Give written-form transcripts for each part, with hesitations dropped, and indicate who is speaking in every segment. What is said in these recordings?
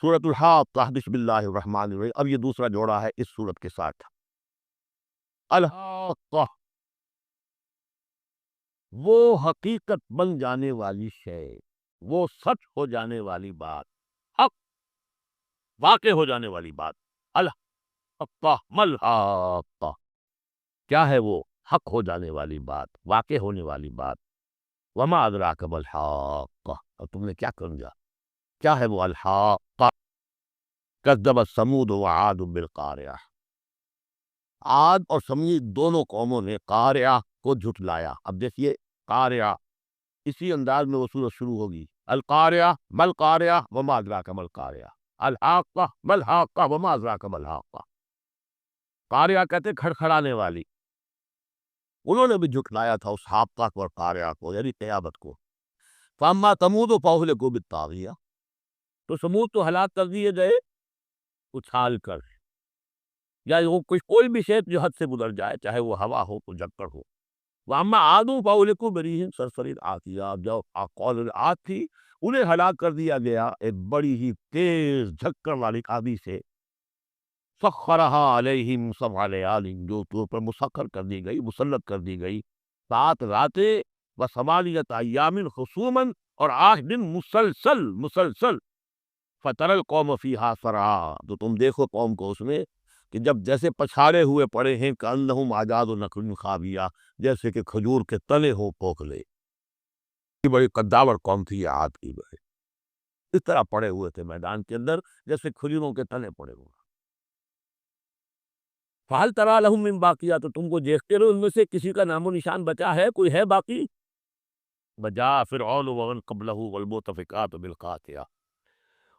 Speaker 1: سورۃ الحاقہ، بسم اللہ الرحمن الرحیم۔ اب یہ دوسرا جوڑا ہے اس سورت کے ساتھ۔ الحاقہ، وہ حقیقت بن جانے والی شے، وہ سچ ہو جانے والی بات، حق واقع ہو جانے والی بات۔ الحاقہ مل حاقہ، کیا ہے وہ حق ہو جانے والی بات، واقع ہونے والی بات۔ وما ادراک ما الحاقہ، اور تم نے کیا سمجھا کیا ہے وہ الحاقہ؟ کذبت ثمود وعاد بالقارعہ، عاد اور سمود دونوں قوموں نے قارعہ کو جھٹلایا۔ اب دیکھیے قارعہ، اسی انداز میں وہ سورت شروع ہوگی۔ القارعہ مل قارعہ وما ادراک ما القارعہ، الحاقہ مل حاقہ وما ادراک ما الحاقہ۔ قارعہ کہتے کھڑکھڑانے والی، انہوں نے بھی جھٹلایا تھا اس حاقہ کو اور قارعہ کو، یعنی قیامت کو۔ فاما ثمود فاہلکوا بالطاغیہ، تو سمود تو ہلاک کر دیے گئے اچھال کر، یا وہ کوئی بھی شے جو حد سے گزر جائے، چاہے وہ ہوا ہو پروجیکٹر ہو۔ واما عاد فاہلکوا بریح صرصر عاتیہ، جو قوم عاد تھی انہیں ہلاک کر دیا گیا ایک بڑی ہی تیز جھکڑ والی آندھی سے۔ سخرہا علیہم سبع لیال، جو طور پر مسخر کر دی گئی، مسلط کر دی گئی 7 راتیں وثمانیۃ ایام خصوماً، اور 8 دن مسلسل۔ فتر القوم فیہا صرعا، تو تم دیکھو قوم کو اس میں کہ جب جیسے پچھاڑے ہوئے پڑے ہیں، کأنہم اعجاز نخل خاویہ، جیسے کہ کھجور کے تنے ہو پوکھلے۔ بڑی قداور قوم تھی یہ عاد کی، اس طرح پڑے ہوئے تھے میدان کے اندر جیسے کھجوروں کے تنے پڑے ہوئے۔ فہل تری لہم من باقیہ، تو تم کو دیکھتے رہو ان میں سے کسی کا نام و نشان بچا ہے، کوئی ہے باقی؟ وجاء فرعون ومن قبلہ والمؤتفکات بالخاطئہ،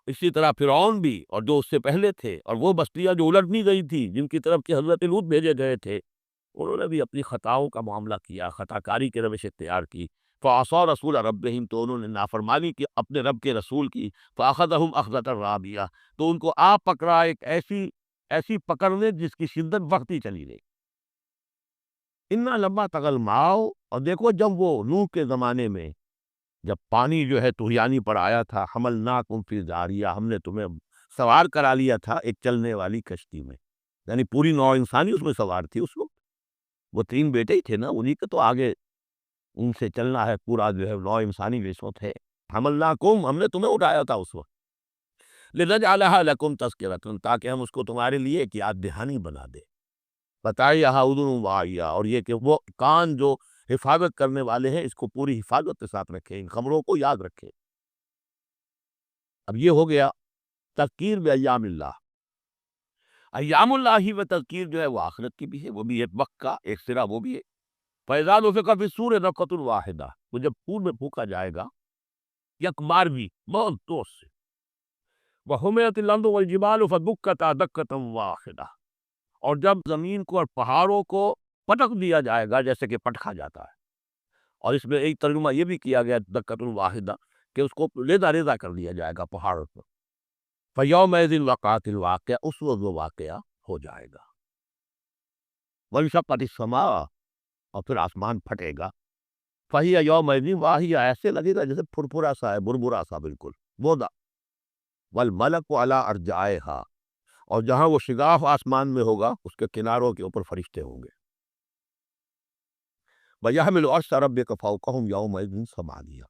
Speaker 1: اسی طرح فرعون بھی اور جو اس سے پہلے تھے، اور وہ بستیاں جو الٹنی گئی تھی جن کی طرف کہ حضرت لوط بھیجے گئے تھے، انہوں نے بھی اپنی خطاؤں کا معاملہ کیا، خطا کاری کی روش اختیار کی۔ فعصوا رسول ربہم، تو انہوں نے نافرمانی کی اپنے رب کے رسول کی۔ فاخذہم اخذۃ رابیہ، تو ان کو آ پکڑا ایک ایسی پکڑنے جس کی شدت بڑھتی چلی گئی۔ انا لما طغى الماء، اور دیکھو جب وہ نوح کے زمانے میں جب پانی جو ہے طغیانی پر آیا تھا، حملناکم فی الجاریہ، ہم نے تمہیں سوار کرا لیا تھا ایک چلنے والی کشتی میں، یعنی پوری نوع انسانی اس میں سوار تھی اس وقت۔ وہ 3 بیٹے ہی تھے نا، انہی کے تو آگے ان سے چلنا ہے، پورا جو ہے نوع انسانی جو اس وقت ہے۔ حملناکم، ہم نے تمہیں اٹھایا تھا اس وقت، لنجعلھا لکم تذکرۃ، تاکہ ہم اس کو تمہارے لیے ایک یاد دہانی بنا دیں۔ فتعیھا اذن واعیہ، اور یہ کہ وہ کان جو حفاظت کرنے والے ہیں اس کو پوری حفاظت کے ساتھ رکھیں، ان خبروں کو یاد رکھیں۔ اب یہ ہو گیا تذکیر بایام اللہ۔ ایام اللہ ہی و تذکیر جو ہے وہ آخرت کی بھی ہے، وہ بھی ایک وقت کا ایک سرا، وہ بھی ہے۔ فاذا نفخ فی الصور نفخۃ واحدہ، تو جب سور میں پھونکا جائے گا یک بار بھی بہت زور سے، وحملت الارض والجبال فدکتا دکۃ واحدہ، اور جب زمین کو اور پہاڑوں کو پٹک دیا جائے گا جیسے کہ پٹکا جاتا ہے، اور اس میں ایک ترجمہ یہ بھی کیا گیا دکۃ واحدہ کہ اس کو ریزہ ریزہ کر دیا جائے گا پہاڑوں پر۔ فیومئذ وقعت الواقعہ، اس وقت وہ واقعہ ہو جائے گا۔ وانشقت السماء، اور پھر آسمان پھٹے گا۔ فہی یومئذ واہیہ، ایسے لگے گا جیسے پھرپھرا سا ہے، بربرا سا بالکل بودا۔ والملک علی ارجائہا، اور جہاں وہ شگاف آسمان میں ہوگا اس کے کناروں کے اوپر فرشتے ہوں گے۔ وَيَحْمِلُ عَرْشَ رَبِّكَ فَوْقَهُمْ يَوْمَئِذٍ ثَمَانِیَةٌ،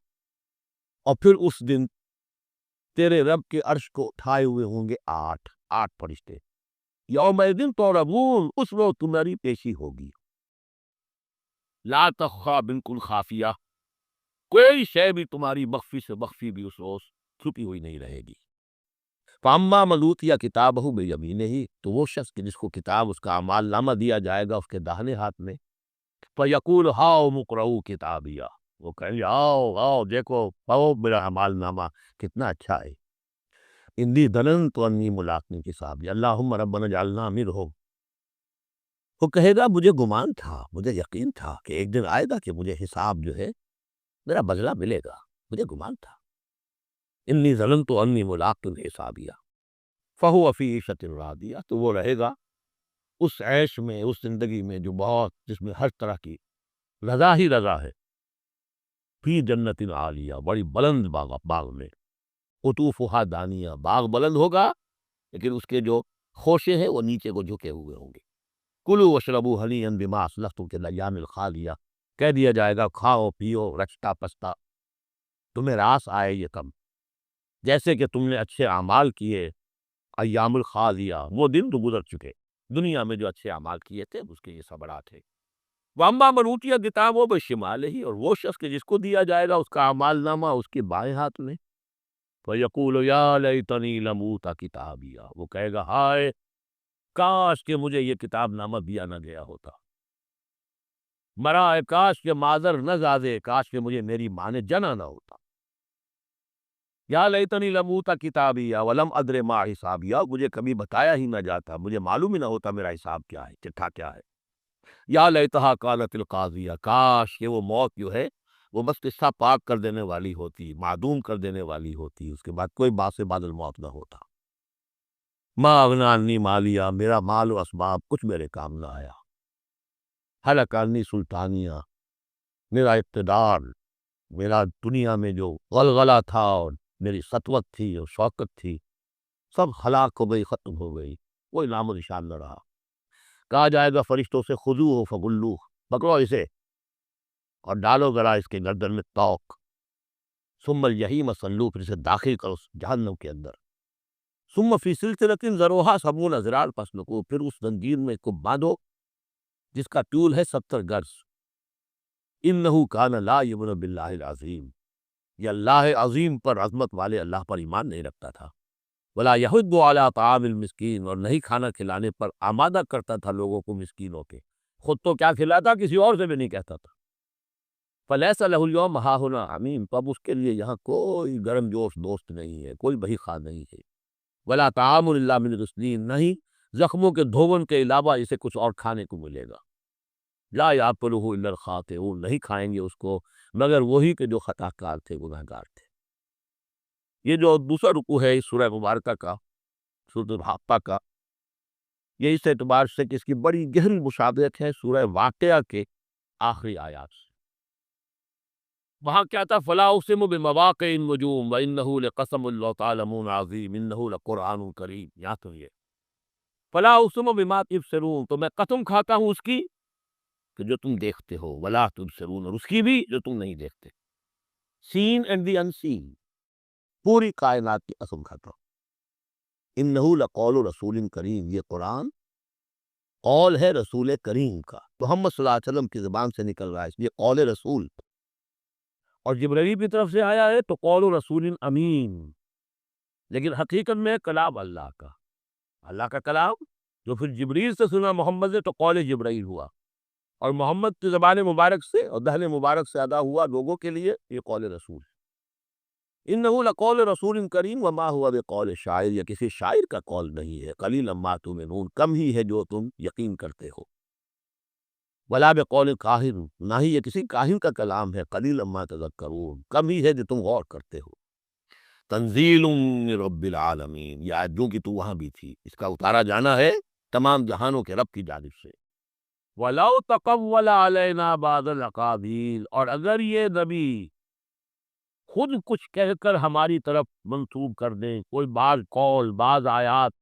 Speaker 1: اور پھر اس دن تیرے رب کے عرش کو اٹھائے ہوئے ہوں گے 8 فرشتے۔ یومئذ تعرضون، اس وقت تمہاری پیشی ہوگی۔ لا تخفی، بالکل خافیہ، کوئی شے بھی تمہاری مخفی سے مخفی بھی اس روز چھپی ہوئی نہیں رہے گی۔ فاما من اوتی کتابہ بیمینہ، تو وہ شخص کہ جس کو کتاب اس کا اعمال نامہ دیا جائے گا اس کے داہنے ہاتھ میں، فیقول ہاؤم اقرؤوا کتابیہ، وہ کہیں گے آؤ آؤ دیکھو پڑھو میرا اعمال نامہ کتنا اچھا ہے۔ انی ظننت انی ملاق حسابی اللہم ربنا اجعلنا منہم، وہ کہے گا مجھے گمان تھا، مجھے یقین تھا کہ ایک دن آئے گا کہ مجھے حساب جو ہے میرا بدلہ ملے گا، مجھے گمان تھا۔ انی ظننت انی ملاق حسابیہ فہو فی عیشۃ راضیہ، تو وہ رہے گا اس عیش میں، اس زندگی میں جو بہت، جس میں ہر طرح کی رضا ہی رضا ہے، فی جنت عالیہ، بڑی بلند باغ میں۔ قطوفها دانیہ، باغ بلند ہوگا لیکن اس کے جو خوشے ہیں وہ نیچے کو جھکے ہوئے ہوں گے۔ کلوا واشربوا ہنیئا بما اسلفتم فی الایام الخالیہ، کہہ دیا جائے گا کھاؤ پیو رچتا پستا، تمہیں راس آئے یہ کم، جیسے کہ تم نے اچھے اعمال کیے ایام الخالیہ، وہ دن تو گزر چکے، دنیا میں جو اچھے اعمال کیے تھے اس کے یہ ثمرات تھے۔ واما من اوتی کتابہ بشمالہ، اور وہ شخص کے جس کو دیا جائے گا اس کا اعمال نامہ اس کے بائیں ہاتھ میں، فیقول یا لیتنی لم اوت کتابیہ، وہ کہے گا ہائے کاش کہ مجھے یہ کتاب نامہ دیا نہ گیا ہوتا، مرا کاش کہ معذر نہ زادے، کاش کہ مجھے میری ماں نے جنا نہ ہوتا، یا لیتنی لم اوت کتابیہ ولم ادر ما حسابیہ، مجھے کبھی بتایا ہی نہ جاتا، مجھے معلوم ہی نہ ہوتا میرا حساب کیا ہے، چٹھا کیا ہے۔ یا لیتہا کانت القاضیہ، کاش کہ وہ موت جو ہے وہ بس قصہ پاک کر دینے والی ہوتی، معدوم کر دینے والی ہوتی، اس کے بعد کوئی باعث بعد الموت نہ ہوتا۔ ما اغنی عنی مالیہ، میرا مال و اسباب کچھ میرے کام نہ آیا، ہلک عنی سلطانیہ، میرا اقتدار، میرا دنیا میں جو غلغلہ تھا اور میری سطوت تھی اور شوکت تھی سب ہلاک ہو گئی، ختم ہو گئی، کوئی نام و نشان نہ رہا۔ کہا جائے گا فرشتوں سے خذوہ فغلوہ، پکڑو اسے اور ڈالو ذرا اس کے گردن میں توق، ثم الجحیم صلوہ، پھر اسے داخل کرو جہنم کے اندر، ثم فی سلسلۃ ذرعہا 70 ذراع فاسلکوہ، پھر اس زنجیر میں اس کو باندھو جس کا طول ہے 70 گز، انہ کان لا یؤمن باللہ العظیم، یہ اللہ عظیم پر، عظمت والے اللہ پر ایمان نہیں رکھتا تھا، ولا یحض علی طعام المسکین، اور نہیں کھانا کھلانے پر آمادہ کرتا تھا لوگوں کو مسکینوں کے، خود تو کیا کھلاتا کسی اور سے بھی نہیں کہتا تھا۔ فلیس لہ اليوم ہاہنا حمیم، تو اب اس کے لیے یہاں کوئی گرم جوش دوست نہیں ہے، کوئی بہی خواہ نہیں ہے، ولا طعام الا من غسلین، نہیں زخموں کے دھون کے علاوہ اسے کچھ اور کھانے کو ملے گا، لا یاکلہ الا الخاطئون، نہیں کھائیں گے اس کو مگر وہی کہ جو خطا کار تھے، گناہ گار تھے۔ یہ جو دوسرا رکوع ہے اس سورہ مبارکہ کا، سورۃ الحاقہ کا، یہ اس اعتبار سے کہ اس کی بڑی گہری مشابہت ہے سورہ واقعہ کے آخری آیات سے۔ وہاں کیا تھا، فلا اقسم بمواقع النجوم وانہ لقسم لو تعلمون عظیم انہ لقرآن کریم، یہاں تو یہ فلا اقسم بما تبصرون، تو میں قسم کھاتا ہوں اس کی کہ جو تم دیکھتے ہو، ولا تبصرون، اور اس کی بھی جو تم نہیں دیکھتے، سین اینڈ دی ان سین، پوری کائنات کی قسم کھاتا ہوں۔ انہ لقول رسول کریم، یہ قرآن قول ہے رسول کریم کا، محمد صلی اللہ علیہ وسلم کی زبان سے نکل رہا ہے، اس لیے قول رسول، اور جبرائیل کی طرف سے آیا ہے تو قول رسول امین، لیکن حقیقت میں کلام اللہ کا، اللہ کا کلام جو پھر جبریل سے سنا محمد نے تو قول جبرائیل ہوا، اور محمد کی زبان مبارک سے اور دہن مبارک سے ادا ہوا لوگوں کے لیے، یہ قول رسول۔ انہ لقول رسول کریم وما هو بقول شاعر، یہ کسی شاعر کا قول نہیں ہے، قلیلا ما تؤمنون، کم ہی ہے جو تم یقین کرتے ہو، ولا بقول کاہن، نہ ہی یہ کسی کاہن کا کلام ہے، قلیلا ما تذکرون، کم ہی ہے جو تم غور کرتے ہو۔ تنزیل من رب العالمین، یہ آیت جو کہ تو وہاں بھی تھی، اس کا اتارا جانا ہے تمام جہانوں کے رب کی جانب سے۔ وَلَوْ تَقَوَّلَ عَلَيْنَا بَعْضَ الْأَقَاوِيلِ، اور اگر یہ نبی خود کچھ کہہ کر ہماری طرف منسوب کر دیں، کوئی بعض قول بعض آیات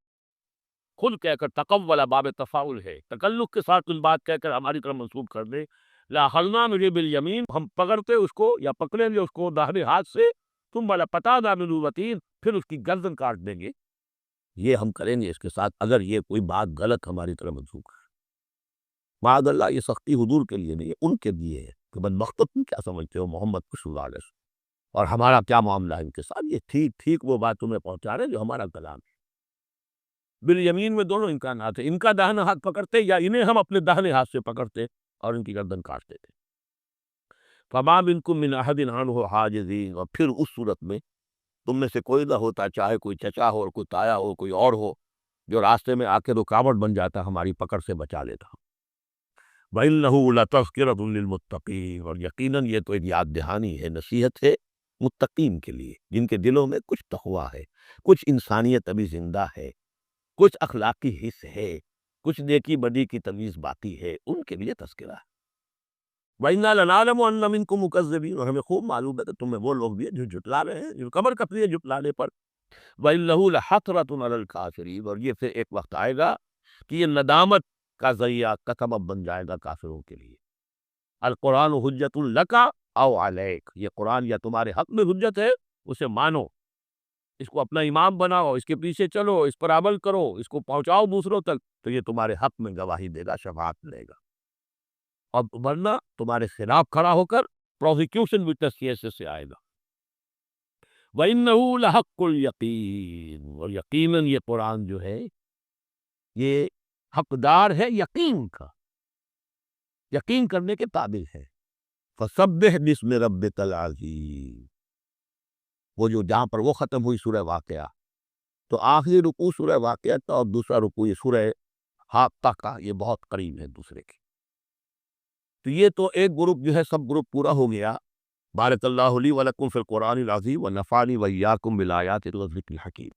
Speaker 1: خود کہہ کر، تقول باب تفاعل ہے، تکلف کے ساتھ کچھ بات کہہ کر ہماری طرف منسوب کر دے، لَأَخَذْنَا مِنْهُ بِالْيَمِينِ، ہم پکڑتے اس کو یا پکڑیں گے اس کو داہنے ہاتھ سے، ثُمَّ لَقَطَعْنَا مِنْهُ الْوَتِينَ، پھر اس کی گردن کاٹ دیں گے، یہ ہم کریں گے اس کے ساتھ اگر یہ کوئی بات غلط ہماری طرف منسوب کر۔ معاذ اللہ، یہ سختی حضور کے لیے نہیں ہے، ان کے لیے ہے کہ بدبختو تم کیا سمجھتے ہو محمد کو صلی اللہ علیہ وسلم، اور ہمارا کیا معاملہ ہے ان کے ساتھ، یہ ٹھیک ٹھیک وہ بات تمہیں پہنچا رہے ہیں جو ہمارا کلام ہے۔ بالیمین میں دونوں امکانات ہیں، ان کا داہنا ہاتھ پکڑتے یا انہیں ہم اپنے داہنے ہاتھ سے پکڑتے اور ان کی گردن کاٹتے تھے۔ فما منکم من احد عنہ حاجزین، اور پھر اس صورت میں تم میں سے کوئی نہ ہوتا، چاہے کوئی چچا ہو اور کوئی تایا ہو کوئی اور ہو، جو راستے میں آ کے رکاوٹ بن جاتا ہماری پکڑ سے بچا لیتا۔ وَإِنَّهُ لَتَذْكِرَةٌ لِّلْمُتَّقِينَ، اور یقیناً یہ تو ایک یاد دہانی ہے، نصیحت ہے متقین کے لیے، جن کے دلوں میں کچھ تقویٰ ہے، کچھ انسانیت ابھی زندہ ہے، کچھ اخلاقی حس ہے، کچھ نیکی بدی کی تمیز باقی ہے، ان کے لیے تذکرہ ہے۔ وَإِنَّا لَنَعْلَمُ أَنَّ مِنكُم مُكَذِّبِينَ، اور ہمیں خوب معلوم ہے کہ تم میں وہ لوگ بھی ہیں جو جھٹلا رہے ہیں، جو کمر کس رہی ہے جھٹلانے پر۔ وَإِنَّهُ لَحَسْرَةٌ عَلَى الْكَافِرِينَ، اور یہ پھر ایک وقت آئے گا کہ یہ ندامت کا ذریعہ کا سبب بن جائے گا کافروں کے لیے۔ القرآن حجت لک او علیک، یہ قرآن یا تمہارے حق میں حجت ہے، اسے مانو، اس کو اپنا امام بناؤ، اس کے پیچھے چلو، اس پر عمل کرو، اس کو پہنچاؤ دوسروں تک، تو یہ تمہارے حق میں گواہی دے گا، شفاعت دے گا۔ اور ورنہ تمہارے خلاف کھڑا ہو کر پروزیکیوشن وٹنس کیسز سے آئے گا۔ وَإِنَّهُ لَحَقُّ الْيَقِينِ، اور یقیناً یہ قرآن جو ہے یہ حقدار ہے یقین کا، یقین کرنے کے قابل ہے۔ فَسَبِّحْ بِاسْمِ رَبِّكَ الْعَظِيمِ، وہ جو جہاں پر وہ ختم ہوئی سورہ واقعہ، تو آخری رکوع سورہ واقعہ کا اور دوسرا رکوع یہ سورہ حاقہ کا، یہ بہت قریب ہے دوسرے کے۔ تو یہ تو ایک گروپ جو ہے سب گروپ پورا ہو گیا۔ بارک اللہ لی و لکم فی القرآن العظیم و نفعنی و ایاکم بالآیات والذکر الحکیم۔